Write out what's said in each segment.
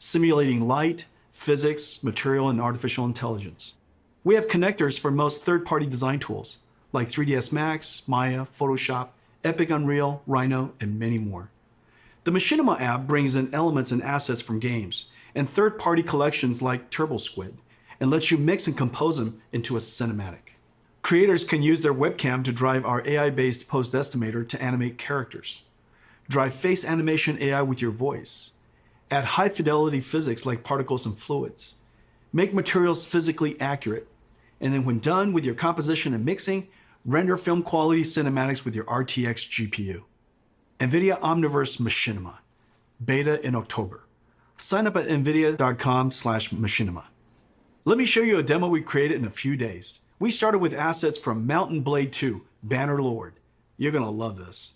simulating light, physics, material, and artificial intelligence. We have connectors for most third-party design tools, like 3ds Max, Maya, Photoshop, Epic Unreal, Rhino, and many more. The Machinima app brings in elements and assets from games, and third-party collections like TurboSquid, and lets you mix and compose them into a cinematic. Creators can use their webcam to drive our AI-based post estimator to animate characters. Drive face animation AI with your voice. Add high-fidelity physics like particles and fluids. Make materials physically accurate. And then when done with your composition and mixing, render film quality cinematics with your RTX GPU. Nvidia Omniverse Machinima. Beta in October. Sign up at nvidia.com/machinima. Let me show you a demo we created in a few days. We started with assets from Mountain Blade 2, Bannerlord. You're gonna love this.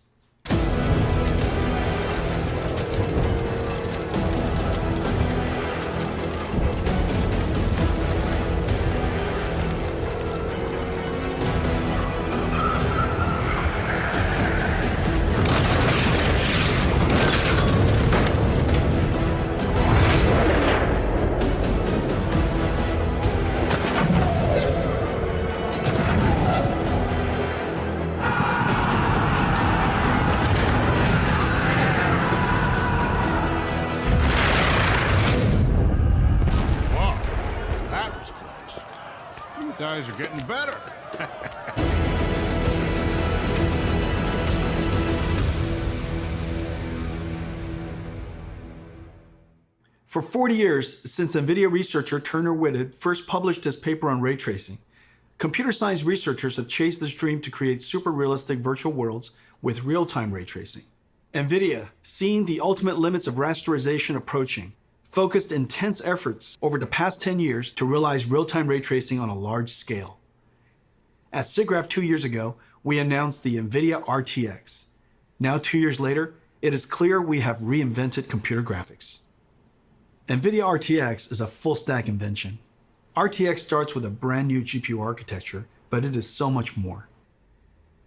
Guys are getting better. For 40 years, since Nvidia researcher Turner Whitted first published his paper on ray tracing, computer science researchers have chased this dream to create super realistic virtual worlds with real-time ray tracing. Nvidia, seeing the ultimate limits of rasterization approaching, focused intense efforts over the past 10 years to realize real-time ray tracing on a large scale. At SIGGRAPH 2 years ago, we announced the Nvidia RTX. Now 2 years later, it is clear we have reinvented computer graphics. Nvidia RTX is a full-stack invention. RTX starts with a brand new GPU architecture, but it is so much more.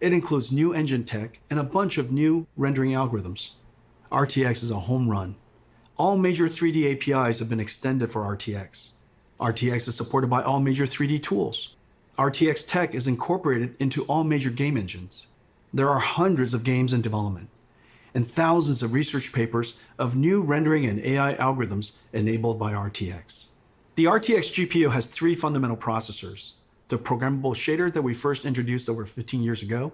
It includes new engine tech and a bunch of new rendering algorithms. RTX is a home run. All major 3D APIs have been extended for RTX. RTX is supported by all major 3D tools. RTX tech is incorporated into all major game engines. There are hundreds of games in development, and thousands of research papers of new rendering and AI algorithms enabled by RTX. The RTX GPU has 3 fundamental processors: the programmable shader that we first introduced over 15 years ago,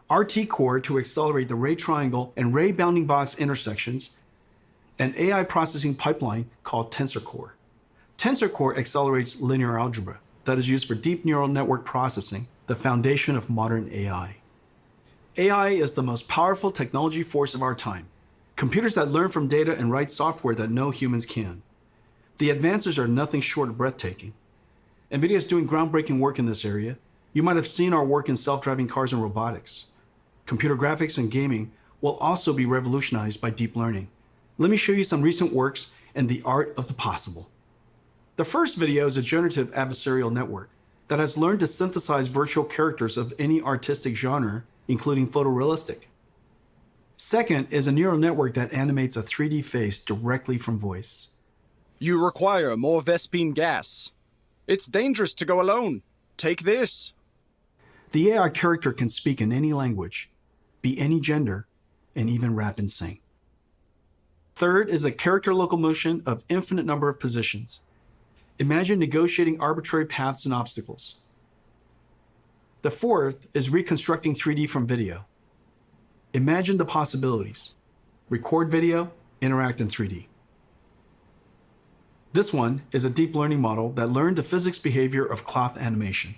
RT Core to accelerate the ray triangle and ray bounding box intersections, an AI processing pipeline called Tensor Core. Tensor Core accelerates linear algebra that is used for deep neural network processing, the foundation of modern AI. AI is the most powerful technology force of our time. Computers that learn from data and write software that no humans can. The advances are nothing short of breathtaking. Nvidia is doing groundbreaking work in this area. You might have seen our work in self-driving cars and robotics. Computer graphics and gaming will also be revolutionized by deep learning. Let me show you some recent works and the art of the possible. The first video is a generative adversarial network that has learned to synthesize virtual characters of any artistic genre, including photorealistic. Second is a neural network that animates a 3D face directly from voice. You require more Vespine gas. It's dangerous to go alone. Take this. The AI character can speak in any language, be any gender, and even rap and sing. Third is a character locomotion of infinite number of positions. Imagine negotiating arbitrary paths and obstacles. The fourth is reconstructing 3D from video. Imagine the possibilities. Record video, interact in 3D. This one is a deep learning model that learned the physics behavior of cloth animation.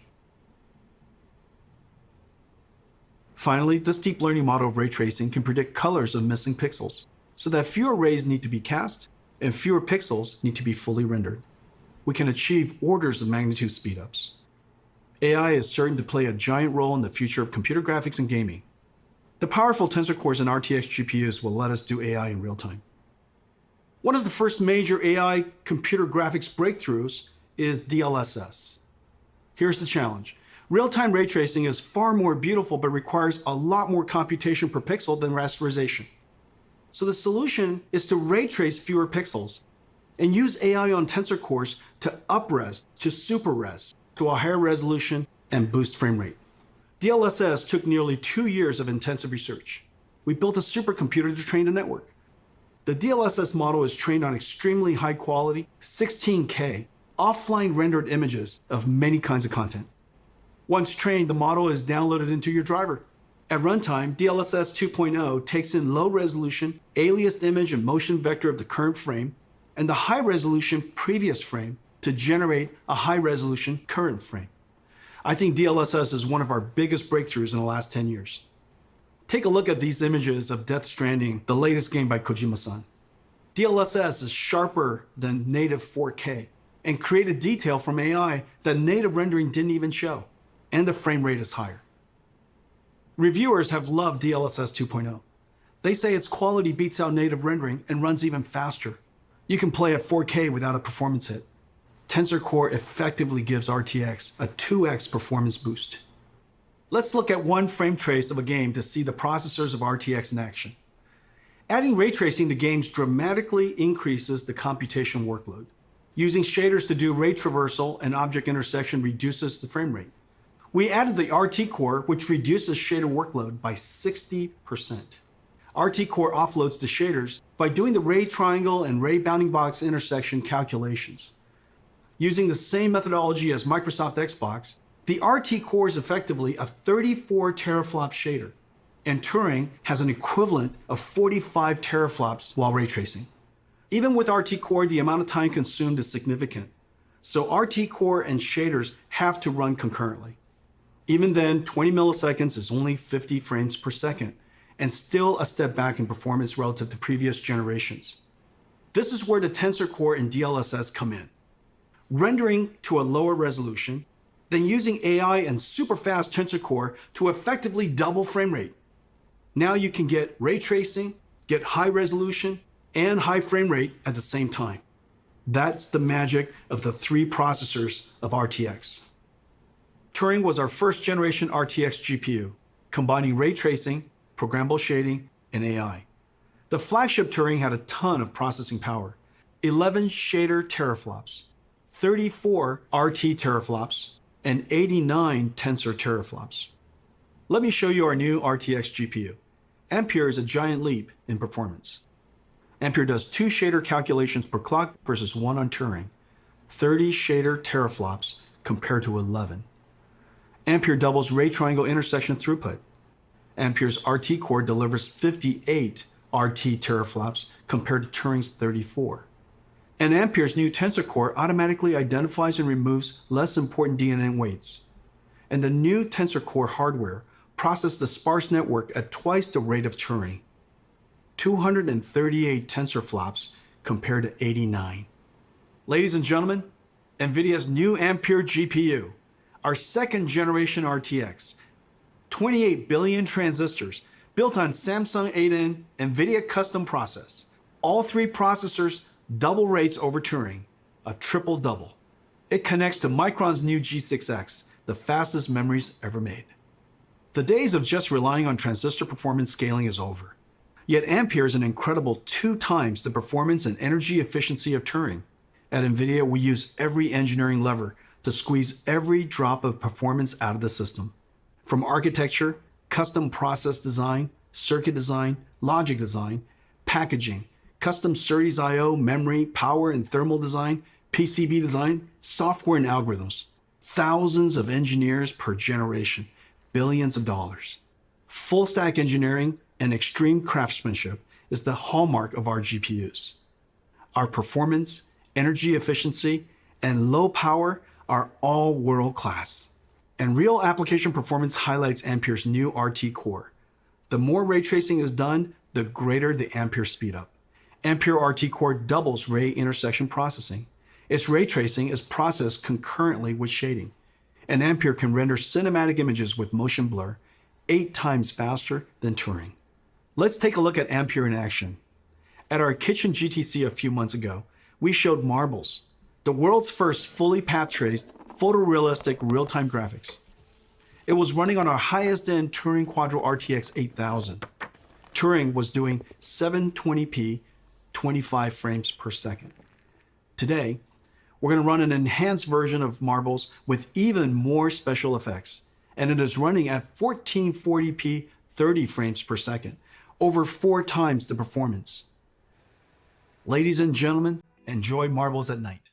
Finally, this deep learning model of ray tracing can predict colors of missing pixels, so that fewer rays need to be cast and fewer pixels need to be fully rendered. We can achieve orders of magnitude speedups. AI is certain to play a giant role in the future of computer graphics and gaming. The powerful tensor cores and RTX GPUs will let us do AI in real time. One of the first major AI computer graphics breakthroughs is DLSS. Here's the challenge. Real-time ray tracing is far more beautiful but requires a lot more computation per pixel than rasterization. So the solution is to ray trace fewer pixels and use AI on tensor cores to up-res to super-res to a higher resolution and boost frame rate. DLSS took nearly 2 years of intensive research. We built a supercomputer to train a network. The DLSS model is trained on extremely high quality, 16K, offline rendered images of many kinds of content. Once trained, the model is downloaded into your driver. At runtime, DLSS 2.0 takes in low resolution, aliased image and motion vector of the current frame, and the high resolution previous frame to generate a high resolution current frame. I think DLSS is one of our biggest breakthroughs in the last 10 years. Take a look at these images of Death Stranding, the latest game by Kojima-san. DLSS is sharper than native 4K and created detail from AI that native rendering didn't even show, and the frame rate is higher. Reviewers have loved DLSS 2.0. They say its quality beats out native rendering and runs even faster. You can play at 4K without a performance hit. Tensor Core effectively gives RTX a 2x performance boost. Let's look at one frame trace of a game to see the processors of RTX in action. Adding ray tracing to games dramatically increases the computation workload. Using shaders to do ray traversal and object intersection reduces the frame rate. We added the RT Core, which reduces shader workload by 60%. RT Core offloads the shaders by doing the ray triangle and ray bounding box intersection calculations. Using the same methodology as Microsoft Xbox, the RT Core is effectively a 34 teraflop shader, and Turing has an equivalent of 45 teraflops while ray tracing. Even with RT Core, the amount of time consumed is significant, so RT Core and shaders have to run concurrently. Even then, 20 milliseconds is only 50 frames per second, and still a step back in performance relative to previous generations. This is where the Tensor Core and DLSS come in. Rendering to a lower resolution, then using AI and super fast Tensor Core to effectively double frame rate. Now you can get ray tracing, get high resolution, and high frame rate at the same time. That's the magic of the 3 processors of RTX. Turing was our first generation RTX GPU, combining ray tracing, programmable shading, and AI. The flagship Turing had a ton of processing power, 11 shader teraflops, 34 RT teraflops, and 89 tensor teraflops. Let me show you our new RTX GPU. Ampere is a giant leap in performance. Ampere does 2 shader calculations per clock versus 1 on Turing, 30 shader teraflops compared to 11. Ampere doubles ray triangle intersection throughput. Ampere's RT Core delivers 58 RT teraflops compared to Turing's 34. And Ampere's new Tensor Core automatically identifies and removes less important DNA weights. And the new Tensor Core hardware processes the sparse network at twice the rate of Turing. 238 tensor flops compared to 89. Ladies and gentlemen, Nvidia's new Ampere GPU, our second generation RTX, 28 billion transistors built on Samsung 8N Nvidia custom process. All 3 processors double rates over Turing, a triple double. It connects to Micron's new G6X, the fastest memories ever made. The days of just relying on transistor performance scaling is over. Yet Ampere is an incredible 2 times the performance and energy efficiency of Turing. At Nvidia, we use every engineering lever to squeeze every drop of performance out of the system. From architecture, custom process design, circuit design, logic design, packaging, custom SerDes I/O, memory, power and thermal design, PCB design, software and algorithms. Thousands of engineers per generation, billions of dollars. Full stack engineering and extreme craftsmanship is the hallmark of our GPUs. Our performance, energy efficiency, and low power are all world-class. And real application performance highlights Ampere's new RT Core. The more ray tracing is done, the greater the Ampere speedup. Ampere RT Core doubles ray intersection processing. Its ray tracing is processed concurrently with shading. And Ampere can render cinematic images with motion blur 8 times faster than Turing. Let's take a look at Ampere in action. At our kitchen GTC a few months ago, we showed Marbles, the world's first fully path-traced, photorealistic real-time graphics. It was running on our highest-end Turing Quadro RTX 8000. Turing was doing 720p, 25 frames per second. Today, we're going to run an enhanced version of Marbles with even more special effects. And it is running at 1440p 30 frames per second, over 4 times the performance. Ladies and gentlemen, enjoy Marbles at night.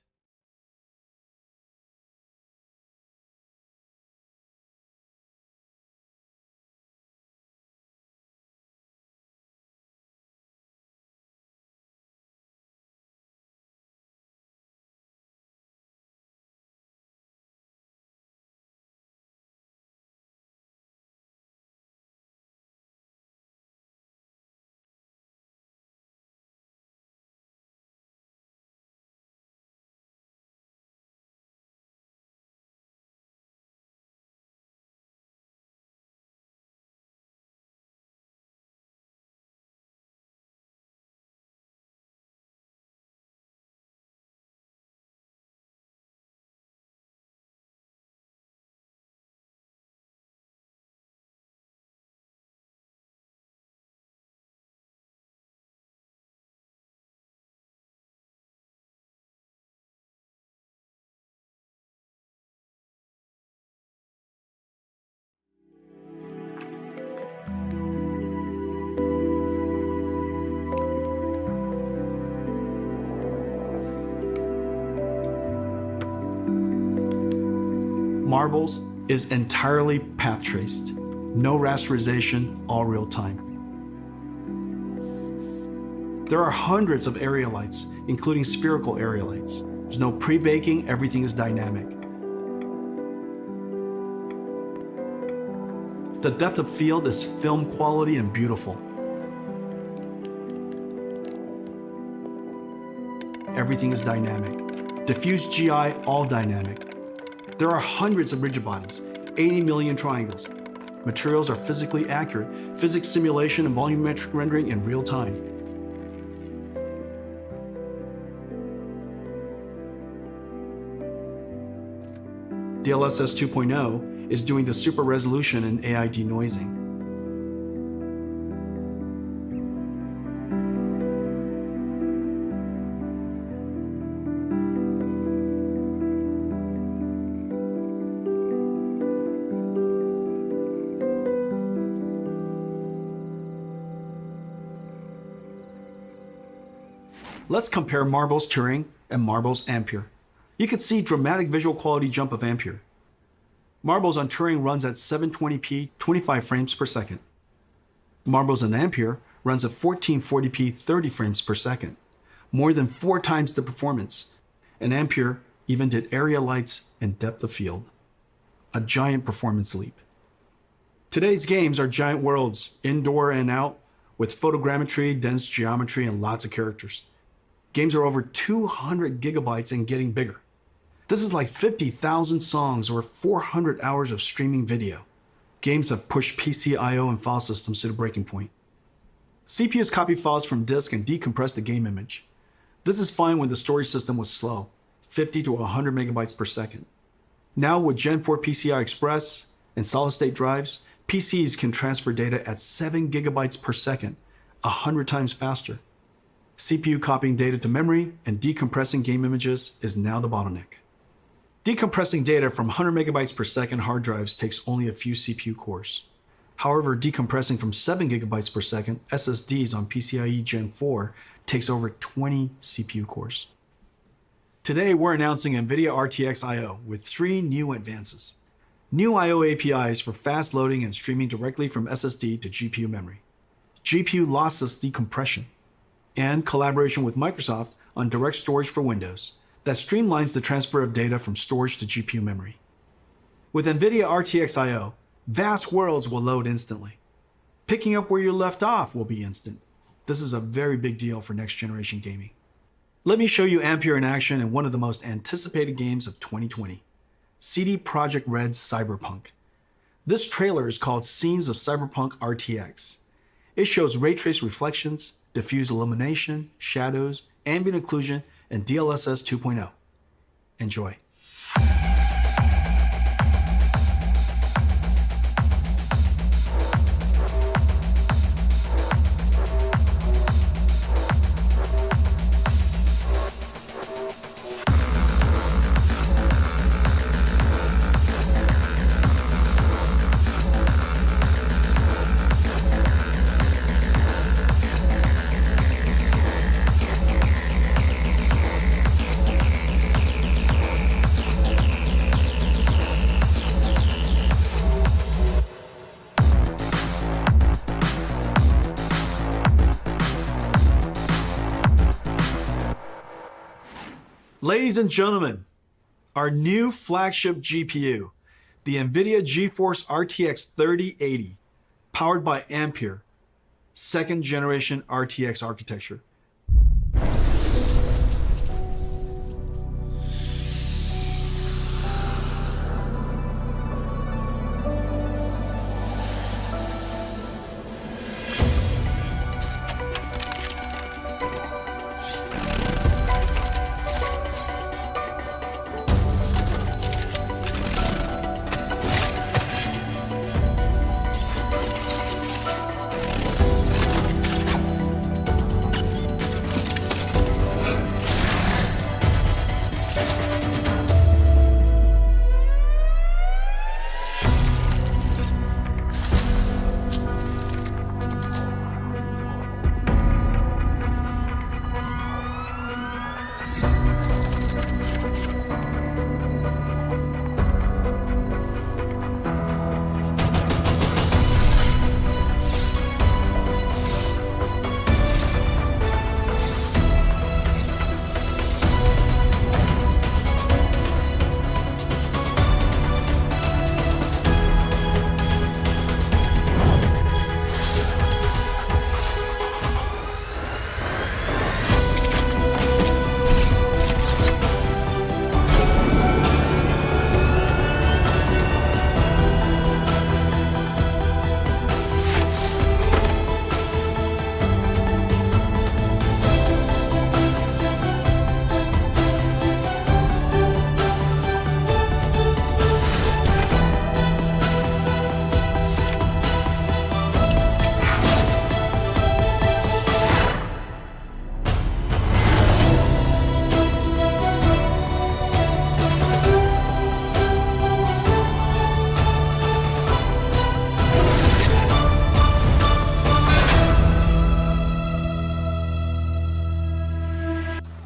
Marbles is entirely path traced. No rasterization, all real time. There are hundreds of area lights, including spherical area lights. There's no pre-baking, everything is dynamic. The depth of field is film quality and beautiful. Everything is dynamic. Diffuse GI, all dynamic. There are hundreds of rigid bodies, 80 million triangles. Materials are physically accurate, physics simulation and volumetric rendering in real time. DLSS 2.0 is doing the super resolution and AI denoising. Let's compare Marbles Turing and Marbles Ampere. You can see dramatic visual quality jump of Ampere. Marbles on Turing runs at 720p 25 frames per second. Marbles on Ampere runs at 1440p 30 frames per second, more than 4 times the performance. And Ampere even did area lights and depth of field. A giant performance leap. Today's games are giant worlds, indoor and out, with photogrammetry, dense geometry, and lots of characters. Games are over 200 gigabytes and getting bigger. This is like 50,000 songs or 400 hours of streaming video. Games have pushed PC I/O and file systems to the breaking point. CPUs copy files from disk and decompress the game image. This is fine when the storage system was slow, 50 to 100 megabytes per second. Now with Gen 4 PCI Express and solid-state drives, PCs can transfer data at 7 gigabytes per second, 100 times faster. CPU copying data to memory and decompressing game images is now the bottleneck. Decompressing data from 100 megabytes per second hard drives takes only a few CPU cores. However, decompressing from 7 gigabytes per second SSDs on PCIe Gen 4 takes over 20 CPU cores. Today, we're announcing Nvidia RTX I/O with 3 new advances. New I/O APIs for fast loading and streaming directly from SSD to GPU memory. GPU lossless decompression. And collaboration with Microsoft on direct storage for Windows that streamlines the transfer of data from storage to GPU memory. With Nvidia RTX I/O, vast worlds will load instantly. Picking up where you left off will be instant. This is a very big deal for next generation gaming. Let me show you Ampere in action in one of the most anticipated games of 2020, CD Projekt Red's Cyberpunk. This trailer is called Scenes of Cyberpunk RTX. It shows ray trace reflections, diffuse illumination, shadows, ambient occlusion, and DLSS 2.0. Enjoy. Ladies and gentlemen, our new flagship GPU, the Nvidia Geforce RTX 3080, powered by Ampere, second generation RTX architecture.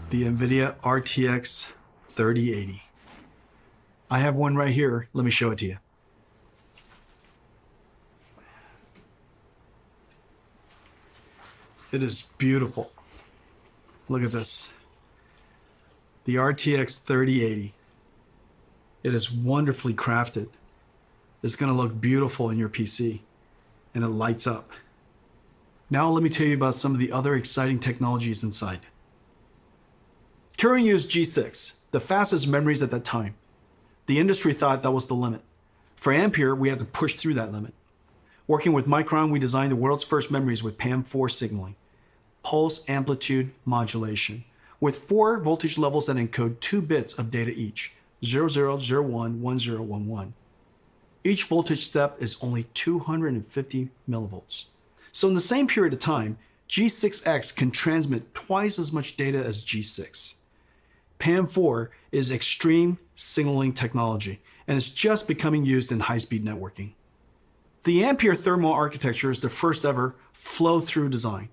The Nvidia RTX 3080. I have one right here. Let me show it to you. It is beautiful. Look at this. The RTX 3080. It is wonderfully crafted. It's going to look beautiful in your PC, and it lights up. Now let me tell you about some of the other exciting technologies inside. Turing used G6, the fastest memories at that time. The industry thought that was the limit. For Ampere, we had to push through that limit. Working with Micron, we designed the world's first memories with PAM4 signaling, pulse amplitude modulation, with 4 voltage levels that encode 2 bits of data each, 0001, 1011. Each voltage step is only 250 millivolts. So in the same period of time, G6X can transmit twice as much data as G6. PAM4 is extreme signaling technology and is just becoming used in high-speed networking. The Ampere thermal architecture is the first ever flow-through design,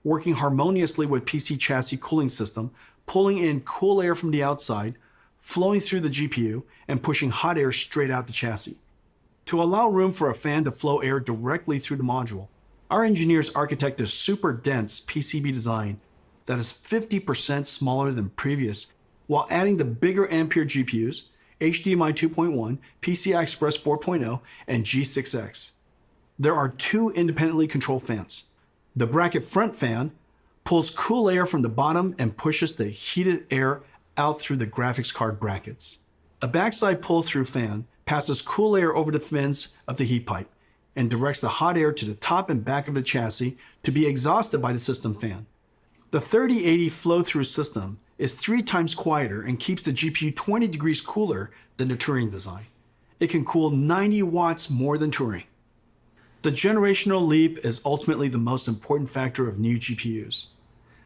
working harmoniously with PC chassis cooling system, pulling in cool air from the outside, flowing through the GPU, and pushing hot air straight out the chassis. To allow room for a fan to flow air directly through the module, our engineers architected a super dense PCB design that is 50% smaller than previous, while adding the bigger Ampere GPUs, HDMI 2.1, PCI Express 4.0, and G6X. There are 2 independently controlled fans. The bracket front fan pulls cool air from the bottom and pushes the heated air out through the graphics card brackets. A backside pull-through fan passes cool air over the fins of the heat pipe and directs the hot air to the top and back of the chassis to be exhausted by the system fan. The 3080 flow-through system is 3 times quieter and keeps the GPU 20 degrees cooler than the Turing design. It can cool 90 watts more than Turing. The generational leap is ultimately the most important factor of new GPUs.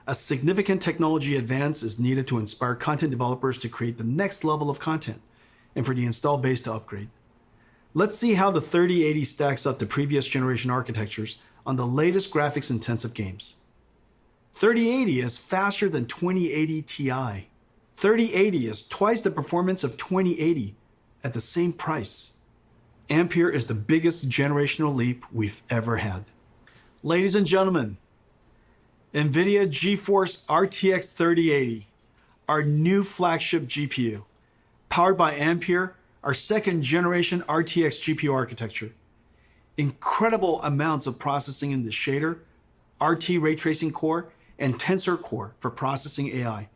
A significant technology advance is needed to inspire content developers to create the next level of content and for the install base to upgrade. Let's see how the 3080 stacks up to previous generation architectures on the latest graphics-intensive games. 3080 is faster than 2080 Ti. 3080 is twice the performance of 2080 at the same price. Ampere is the biggest generational leap we've ever had. Ladies and gentlemen, Nvidia Geforce RTX 3080, our new flagship GPU, powered by Ampere, our second generation RTX GPU architecture. Incredible amounts of processing in the shader, RT ray tracing core, and tensor core for processing AI.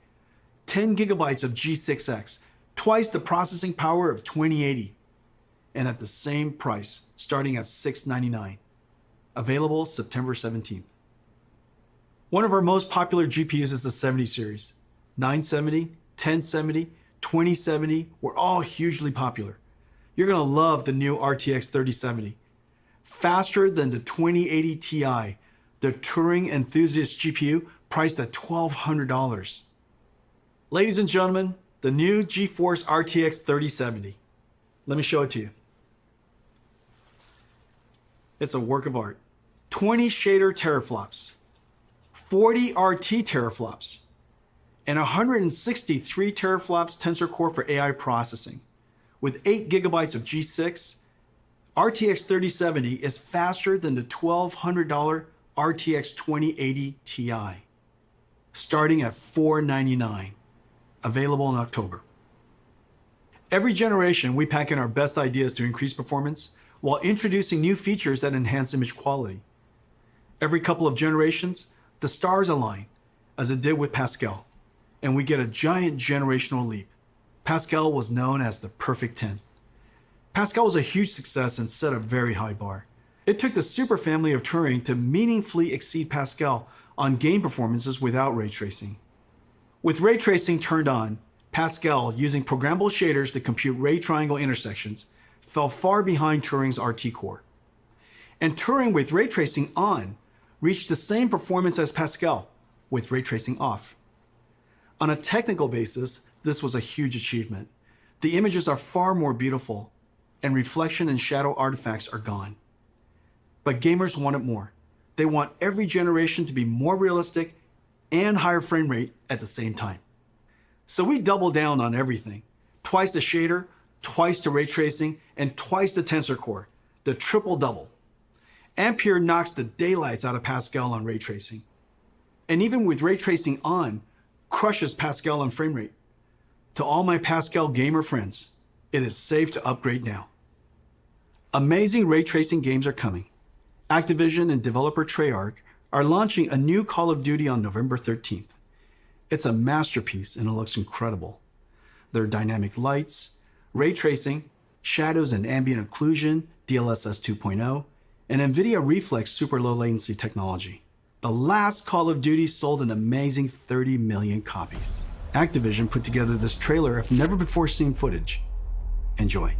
10 gigabytes of G6X, twice the processing power of 2080, and at the same price, starting at $699. Available September 17th. One of our most popular GPUs is the 70 series. 970, 1070, 2070 were all hugely popular. You're gonna love the new RTX 3070. Faster than the 2080 Ti, the Turing enthusiast GPU priced at $1,200. Ladies and gentlemen, the new Geforce RTX 3070. Let me show it to you. It's a work of art. 20 shader teraflops, 40 RT teraflops, and 163 teraflops tensor core for AI processing. With 8 gigabytes of G6, RTX 3070 is faster than the $1,200 RTX 2080 Ti, starting at $499, available in October. Every generation, we pack in our best ideas to increase performance while introducing new features that enhance image quality. Every couple of generations, the stars align, as it did with Pascal, and we get a giant generational leap. Pascal was known as the perfect 10. Pascal was a huge success and set a very high bar. It took the super family of Turing to meaningfully exceed Pascal on game performances without ray tracing. With ray tracing turned on, Pascal, using programmable shaders to compute ray triangle intersections, fell far behind Turing's RT core. And Turing with ray tracing on reached the same performance as Pascal with ray tracing off. On a technical basis, this was a huge achievement. The images are far more beautiful, and reflection and shadow artifacts are gone. But gamers want it more. They want every generation to be more realistic and higher frame rate at the same time. So we double down on everything. Twice the shader, twice the ray tracing, and twice the tensor core, the triple double. Ampere knocks the daylights out of Pascal on ray tracing. And even with ray tracing on, crushes Pascal on frame rate. To all my Pascal gamer friends, it is safe to upgrade now. Amazing ray tracing games are coming. Activision and developer Treyarch are launching a new Call of Duty on November 13th. It's a masterpiece and it looks incredible. There are dynamic lights, ray tracing, shadows and ambient occlusion, DLSS 2.0, and Nvidia Reflex super low latency technology. The last Call of Duty sold an amazing 30 million copies. Activision put together this trailer of never before seen footage. Enjoy.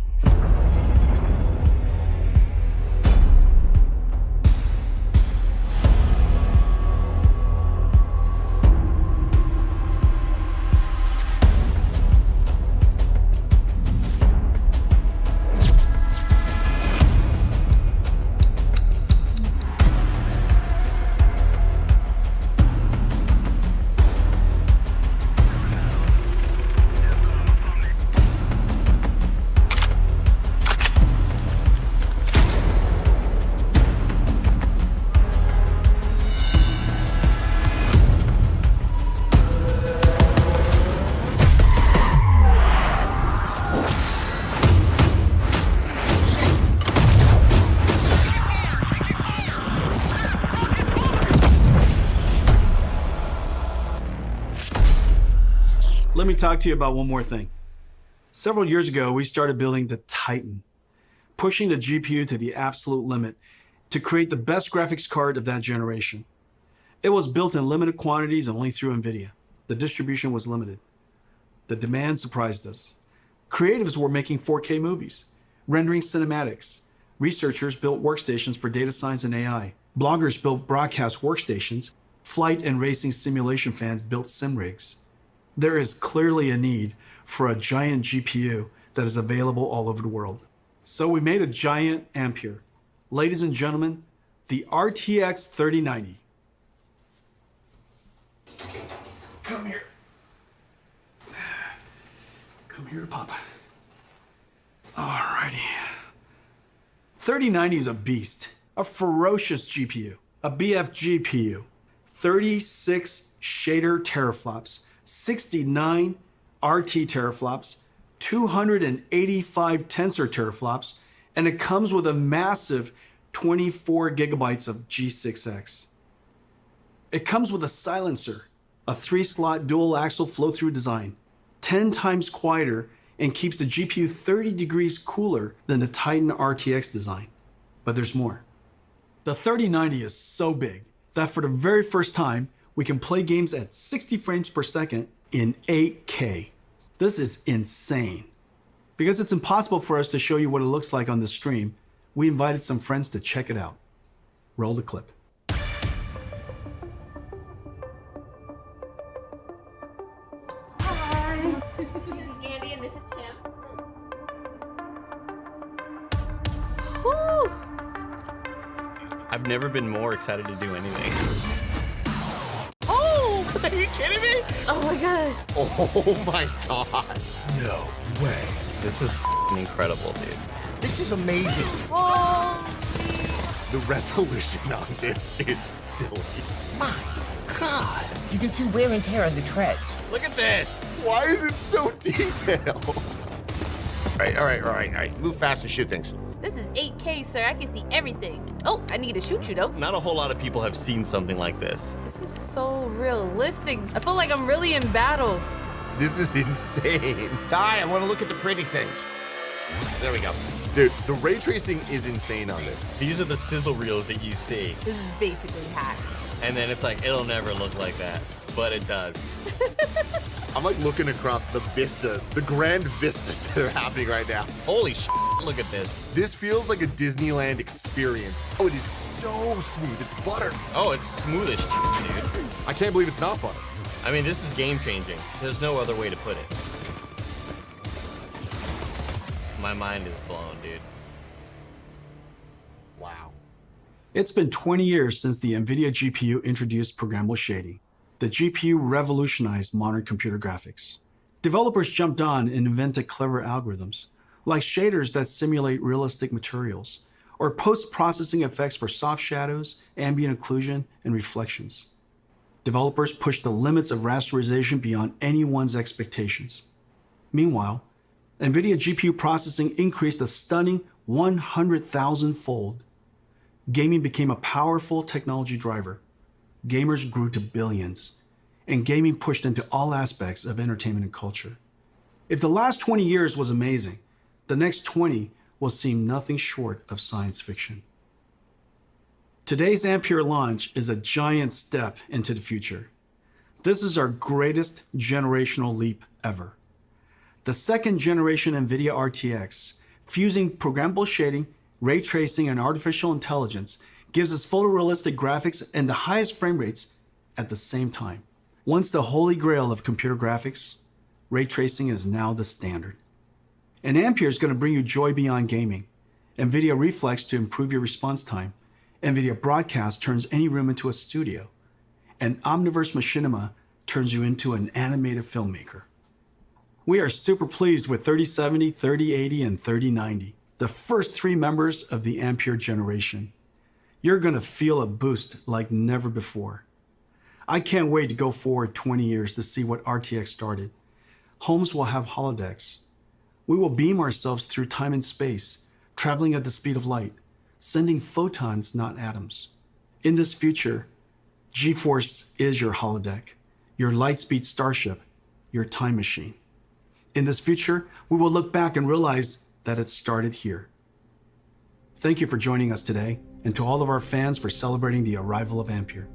Let me talk to you about one more thing. Several years ago, we started building the Titan, pushing the GPU to the absolute limit to create the best graphics card of that generation. It was built in limited quantities only through Nvidia. The distribution was limited. The demand surprised us. Creatives were making 4K movies, rendering cinematics. Researchers built workstations for data science and AI. Bloggers built broadcast workstations. Flight and racing simulation fans built sim rigs. There is clearly a need for a giant GPU that is available all over the world. So we made a giant Ampere. Ladies and gentlemen, the RTX 3090. Come here. Come here to Papa. Alrighty. 3090 is a beast, a ferocious GPU, a BF GPU, 36 shader teraflops, 69 RT teraflops, 285 tensor teraflops, and it comes with a massive 24 gigabytes of G6X. It comes with a silencer, a 3-slot dual axle flow-through design, 10 times quieter, and keeps the GPU 30 degrees cooler than the Titan RTX design. But there's more. The 3090 is so big that for the very first time, we can play games at 60 frames per second in 8K. This is insane. Because it's impossible for us to show you what it looks like on the stream, we invited some friends to check it out. Roll the clip. Hi. This is Andy and this is Tim. Woo! I've never been more excited to do anything. Oh! Are you kidding me? Oh my gosh. Oh my god. No way. This is f***ing incredible, dude. This is amazing. Oh. The resolution on this is silly. My God. You can see wear and tear on the treads. Look at this. Why is it so detailed? All right. Move fast and shoot things. This is 8K, sir. I can see everything. Oh, I need to shoot you though. Not a whole lot of people have seen something like this. This is so realistic. I feel like I'm really in battle. This is insane. Di, I want to look at the pretty things. There we go. Dude, the ray tracing is insane on this. These are the sizzle reels that you see. This is basically hacks. And then it's like, it'll never look like that. But it does. I'm like looking across the vistas, the grand vistas that are happening right now. Holy shit, look at this. This feels like a Disneyland experience. Oh, it is so smooth. It's butter. Oh, it's smooth as shit, dude. I can't believe it's not butter. I mean, this is game changing. There's no other way to put it. My mind is blown, dude. Wow. It's been 20 years since the Nvidia GPU introduced programmable shading. The GPU revolutionized modern computer graphics. Developers jumped on and invented clever algorithms, like shaders that simulate realistic materials, or post-processing effects for soft shadows, ambient occlusion, and reflections. Developers pushed the limits of rasterization beyond anyone's expectations. Meanwhile, Nvidia GPU processing increased a stunning 100,000-fold. Gaming became a powerful technology driver. Gamers grew to billions, and gaming pushed into all aspects of entertainment and culture. If the last 20 years was amazing, the next 20 will seem nothing short of science fiction. Today's Ampere launch is a giant step into the future. This is our greatest generational leap ever. The second generation Nvidia RTX, fusing programmable shading, ray tracing, and artificial intelligence, gives us photorealistic graphics and the highest frame rates at the same time. Once the holy grail of computer graphics, ray tracing is now the standard. And Ampere is going to bring you joy beyond gaming. Nvidia Reflex to improve your response time. Nvidia Broadcast turns any room into a studio. And Omniverse Machinima turns you into an animated filmmaker. We are super pleased with 3070, 3080, and 3090, the first 3 members of the Ampere generation. You're going to feel a boost like never before. I can't wait to go forward 20 years to see what RTX started. Homes will have holodecks. We will beam ourselves through time and space, traveling at the speed of light, sending photons, not atoms. In this future, Geforce is your holodeck, your lightspeed starship, your time machine. In this future, we will look back and realize that it started here. Thank you for joining us today, and to all of our fans for celebrating the arrival of Ampere.